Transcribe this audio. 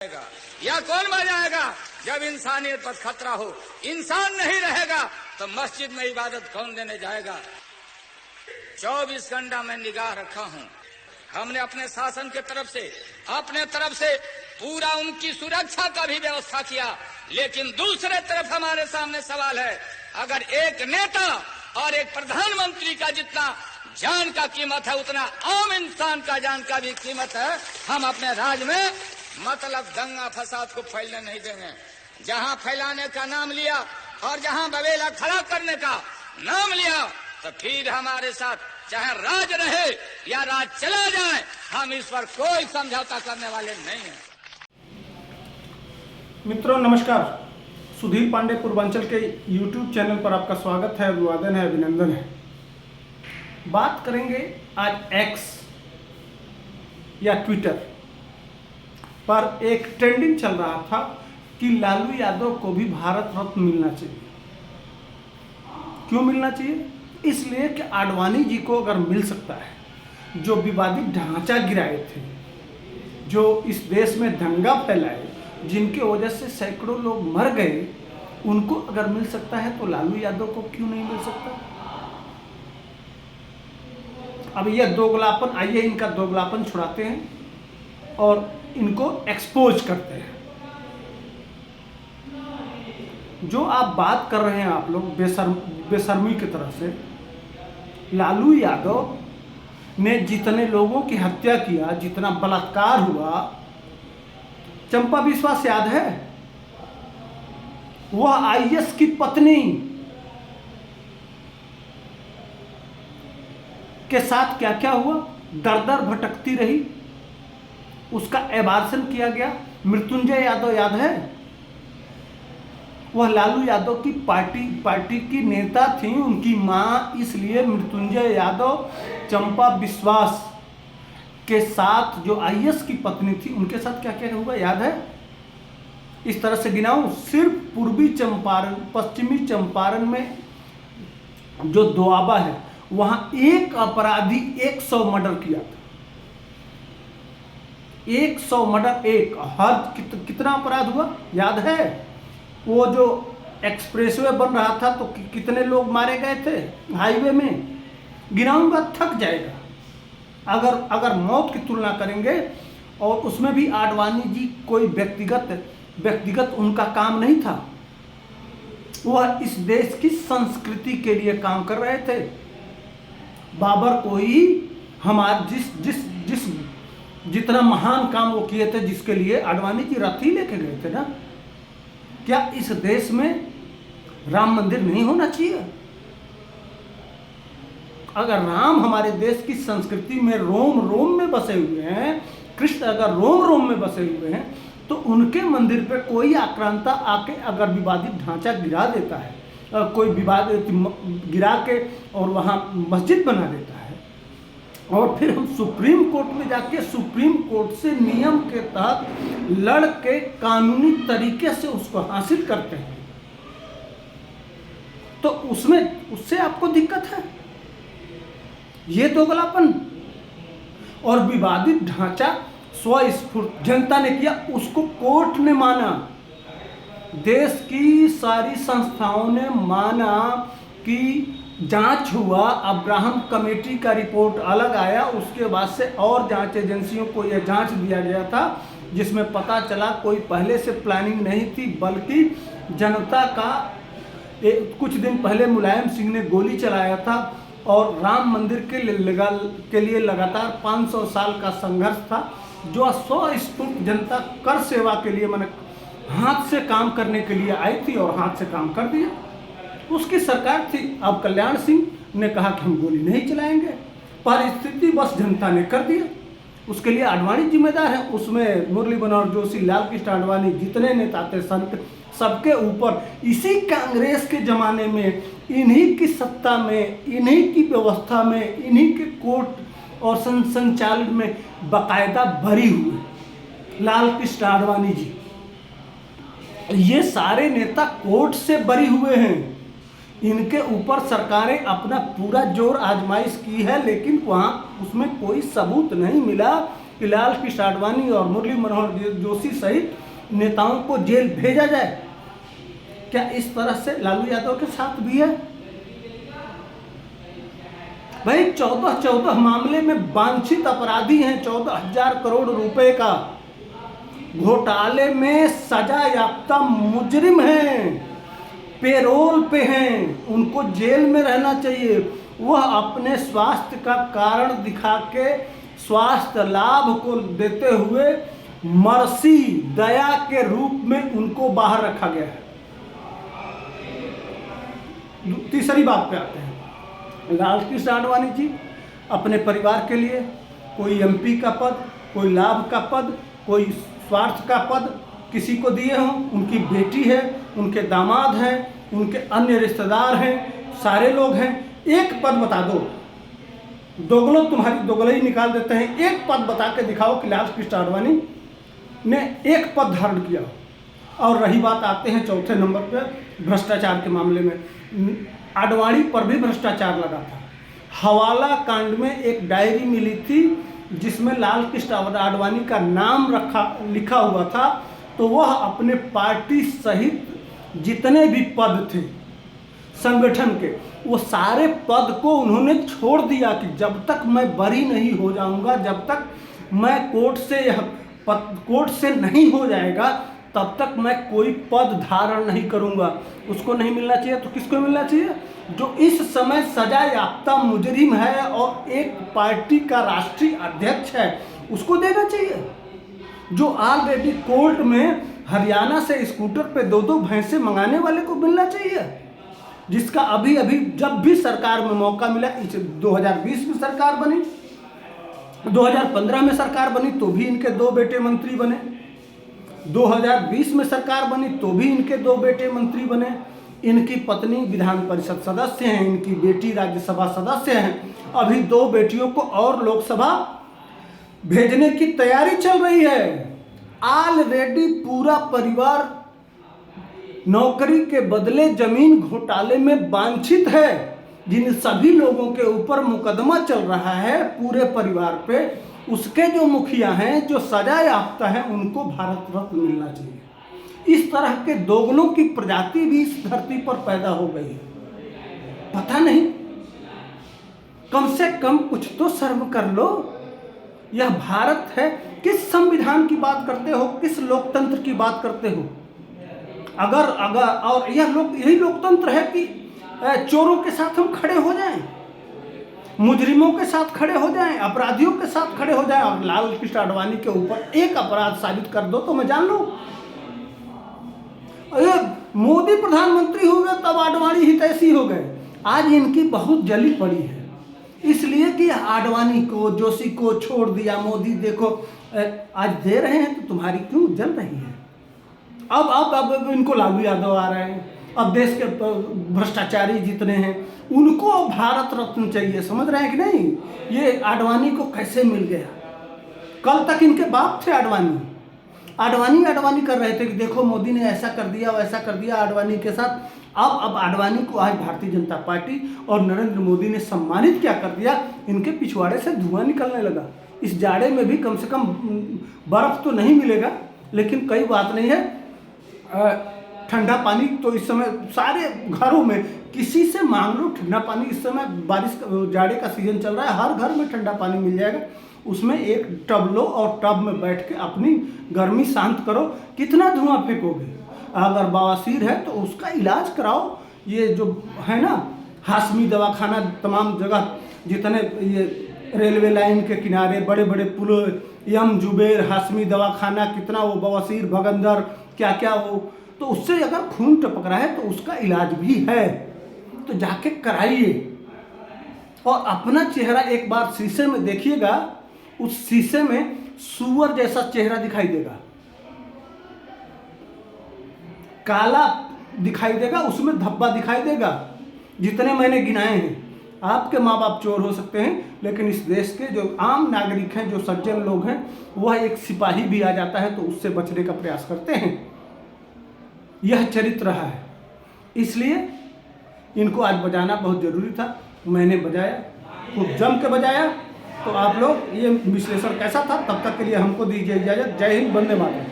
या कौन बजाएगा जब इंसानियत पर खतरा हो। इंसान नहीं रहेगा तो मस्जिद में इबादत कौन देने जाएगा। 24 घंटा मैं निगाह रखा हूं। हमने अपने शासन के अपने तरफ से पूरा उनकी सुरक्षा का भी व्यवस्था किया, लेकिन दूसरे तरफ हमारे सामने सवाल है, अगर एक नेता और एक प्रधानमंत्री का जितना जान का कीमत है उतना आम इंसान का जान का भी कीमत है। हम अपने राज्य में मतलब दंगा फसाद को फैलने नहीं देंगे। जहां फैलाने का नाम लिया और जहां बवेला खड़ा करने का नाम लिया तो फिर हमारे साथ चाहे राज रहे या राज चला जाए, हम इस पर कोई समझौता करने वाले नहीं हैं। मित्रों नमस्कार, सुधीर पांडे पूर्वांचल के YouTube चैनल पर आपका स्वागत है, अभिवादन है, अभिनंदन है। बात करेंगे आज एक्स या ट्विटर पर एक ट्रेंडिंग चल रहा था कि लालू यादव को भी भारत रत्न मिलना चाहिए। क्यों मिलना चाहिए? इसलिए कि आडवाणी जी को अगर मिल सकता है, जो विवादित ढांचा गिराए थे, जो इस देश में दंगा फैलाए, जिनके वजह से सैकड़ों लोग मर गए, उनको अगर मिल सकता है तो लालू यादव को क्यों नहीं मिल सकता। अब यह दोगलापन, आइए इनका दोगलापन छुड़ाते हैं और इनको एक्सपोज करते हैं। जो आप बात कर रहे हैं आप लोग बेशर्मी की तरफ से, लालू यादव ने जितने लोगों की हत्या किया, जितना बलात्कार हुआ, चंपा विश्वास याद है? वह आईएएस की पत्नी के साथ क्या क्या हुआ, दर दर भटकती रही, उसका एबार्शन किया गया। मृत्युंजय यादव याद है? वह लालू यादव की पार्टी की नेता थी, उनकी मां, इसलिए मृत्युंजय यादव चंपा विश्वास के साथ जो आईएएस की पत्नी थी, उनके साथ क्या क्या हुआ याद है? इस तरह से गिनाऊं, सिर्फ पूर्वी चंपारण, पश्चिमी चंपारण में जो दोआबा है, वहां एक अपराधी 100 मर्डर किया था। 100 मर्डर, एक हर कितना अपराध हुआ याद है? वो जो एक्सप्रेसवे बन रहा था तो कितने लोग मारे गए थे हाईवे में, गिनाऊंगा थक जाएगा। अगर मौत की तुलना करेंगे, और उसमें भी आडवाणी जी कोई व्यक्तिगत उनका काम नहीं था, वह इस देश की संस्कृति के लिए काम कर रहे थे। बाबर को ही जितना महान काम वो किए थे, जिसके लिए आडवाणी जी रथ ही लेके गए थे ना। क्या इस देश में राम मंदिर नहीं होना चाहिए? अगर राम हमारे देश की संस्कृति में रोम रोम में बसे हुए हैं, कृष्ण अगर रोम रोम में बसे हुए हैं, तो उनके मंदिर पे कोई आक्रांता आके अगर विवादित ढांचा गिरा देता है, कोई विवाद गिरा के और वहाँ मस्जिद बना देता है, और फिर हम सुप्रीम कोर्ट में जाके सुप्रीम कोर्ट से नियम के तहत लड़ के कानूनी तरीके से उसको हासिल करते हैं, तो उससे आपको दिक्कत है? ये दोगलापन। और विवादित ढांचा स्वस्फूर्त जनता ने किया, उसको कोर्ट ने माना, देश की सारी संस्थाओं ने माना कि जांच हुआ, अब्राहम कमेटी का रिपोर्ट अलग आया, उसके बाद से और जांच एजेंसियों को यह जांच दिया गया था, जिसमें पता चला कोई पहले से प्लानिंग नहीं थी, बल्कि जनता का कुछ दिन पहले मुलायम सिंह ने गोली चलाया था, और राम मंदिर के लिए लगातार 500 साल का संघर्ष था, जो स्वस्फूर्त जनता कर सेवा के लिए मैंने हाथ से काम करने के लिए आई थी और हाथ से काम कर दिया। उसकी सरकार थी। अब कल्याण सिंह ने कहा कि हम गोली नहीं चलाएंगे, परिस्थिति बस जनता ने कर दिया, उसके लिए आडवाणी जिम्मेदार है। उसमें मुरली मनोहर जोशी, लाल कृष्ण आडवाणी, जितने नेता थे, संत, सबके ऊपर इसी कांग्रेस के जमाने में, इन्हीं की सत्ता में, इन्हीं की व्यवस्था में, इन्हीं के कोर्ट और संचालन में बाकायदा भरी हुए लाल कृष्ण आडवाणी जी, ये सारे नेता कोर्ट से बरी हुए हैं। इनके ऊपर सरकारें अपना पूरा जोर आजमाइश की है, लेकिन वहाँ उसमें कोई सबूत नहीं मिला कि लाल कृष्ण आडवाणी और मुरली मनोहर जोशी सहित नेताओं को जेल भेजा जाए? क्या इस तरह से लालू यादव के साथ भी है? भाई 14 मामले में वांछित अपराधी हैं, 14,000 करोड़ रुपए का घोटाले में सजा याफ्ता मुजरिम हैं, पेरोल पे हैं, उनको जेल में रहना चाहिए। वह अपने स्वास्थ्य का कारण दिखा के स्वास्थ्य लाभ को देते हुए मर्सी दया के रूप में उनको बाहर रखा गया है। तीसरी बात पे आते हैं। लाल कृष्ण आडवाणी जी अपने परिवार के लिए कोई एमपी का पद, कोई लाभ का पद, कोई स्वार्थ का पद किसी को दिए हों। उनकी बेटी है, उनके दामाद हैं, उनके अन्य रिश्तेदार हैं, सारे लोग हैं। एक पद बता दो, दोगलों तुम्हारी दोगलई निकाल देते हैं। एक पद बता के दिखाओ कि लाल कृष्ण आडवाणी ने एक पद धारण किया। और रही बात, आते हैं चौथे नंबर पे भ्रष्टाचार के मामले में। आडवाणी पर भी भ्रष्टाचार लगा था। हवाला कांड में एक डायरी मिली थी जिसमें लाल कृष्ण आडवाणी का नाम लिखा हुआ था, तो वह अपने पार्टी सहित जितने भी पद थे संगठन के, वो सारे पद को उन्होंने छोड़ दिया कि जब तक मैं बरी नहीं हो जाऊंगा, जब तक मैं कोर्ट से नहीं हो जाएगा, तब तक मैं कोई पद धारण नहीं करूंगा। उसको नहीं मिलना चाहिए तो किसको मिलना चाहिए? जो इस समय सजा याफ्ता मुजरिम है और एक पार्टी का राष्ट्रीय अध्यक्ष है, उसको देना चाहिए। जो ऑलरेडी कोर्ट में हरियाणा से स्कूटर पे 2-2 भैंसे मंगाने वाले को मिलना चाहिए, जिसका अभी जब भी सरकार में मौका मिला, 2020 में सरकार बनी, 2015 में सरकार बनी तो भी इनके 2 बेटे मंत्री बने, 2020 में सरकार बनी तो भी इनके 2 बेटे मंत्री बने। इनकी पत्नी विधान परिषद सदस्य हैं, इनकी बेटी राज्यसभा सदस्य हैं। अभी 2 बेटियों को और लोकसभा भेजने की तैयारी चल रही है। ऑलरेडी पूरा परिवार नौकरी के बदले जमीन घोटाले में वांछित है। जिन सभी लोगों के ऊपर मुकदमा चल रहा है पूरे परिवार पे, उसके जो मुखिया हैं, जो सजा याफ्ता हैं, उनको भारत रत्न मिलना चाहिए। इस तरह के दोगलों की प्रजाति भी इस धरती पर पैदा हो गई है। पता नहीं, कम से कम कुछ तो शर्म कर लो। यह भारत है। किस संविधान की बात करते हो, किस लोकतंत्र की बात करते हो? अगर और यही लोकतंत्र है कि चोरों के साथ हम खड़े हो जाएं, मुजरिमों के साथ खड़े हो जाएं, अपराधियों के साथ खड़े हो जाएं, और लाल कृष्ण आडवाणी के ऊपर एक अपराध साबित कर दो तो मैं जान लूं। अरे मोदी प्रधानमंत्री हो गए तब आडवाणी हितैषी हो गए। आज इनकी बहुत जली पड़ी है, इसलिए कि आडवाणी को, जोशी को छोड़ दिया मोदी। देखो आज दे रहे हैं तो तुम्हारी क्यों जल रही है? अब इनको लालू यादव आ रहे हैं। अब देश के भ्रष्टाचारी जितने हैं उनको भारत रत्न चाहिए। समझ रहे हैं कि नहीं? ये आडवाणी को कैसे मिल गया? कल तक इनके बाप थे आडवाणी कर रहे थे कि देखो मोदी ने ऐसा कर दिया, वैसा कर दिया आडवाणी के साथ। अब आडवाणी को आज भारतीय जनता पार्टी और नरेंद्र मोदी ने सम्मानित क्या कर दिया, इनके पिछवाड़े से धुआं निकलने लगा। इस जाड़े में भी कम से कम बर्फ तो नहीं मिलेगा, लेकिन कोई बात नहीं है। ठंडा पानी तो इस समय सारे घरों में, किसी से मांग लो ठंडा पानी। इस समय बारिश जाड़े का सीजन चल रहा है, हर घर में ठंडा पानी मिल जाएगा। उसमें एक टब लो और टब में बैठ के अपनी गर्मी शांत करो। कितना धुआं फेंकोगे? अगर बवासीर है तो उसका इलाज कराओ। ये जो है ना, हाशमी दवाखाना, तमाम जगह जितने ये रेलवे लाइन के किनारे बड़े बड़े पुल, यम जुबेर, हाशमी दवाखाना, कितना वो बवासीर, भगंदर, क्या क्या वो, तो उससे अगर खून टपक रहा है तो उसका इलाज भी है, तो जाके कराइए। और अपना चेहरा एक बार शीशे में देखिएगा, उस शीशे में सूअर जैसा चेहरा दिखाई देगा, काला दिखाई देगा, उसमें धब्बा दिखाई देगा। जितने मैंने गिनाए हैं, आपके माँ बाप चोर हो सकते हैं, लेकिन इस देश के जो आम नागरिक हैं, जो सज्जन लोग हैं, वह एक सिपाही भी आ जाता है तो उससे बचने का प्रयास करते हैं। यह चरित्र रहा है, इसलिए इनको आज बजाना बहुत जरूरी था। मैंने बजाया, खूब जम के बजाया। तो आप लोग ये विश्लेषण कैसा था, तब तक के लिए हमको दीजिए इजाजत। जय हिंद, वंदे मातरम।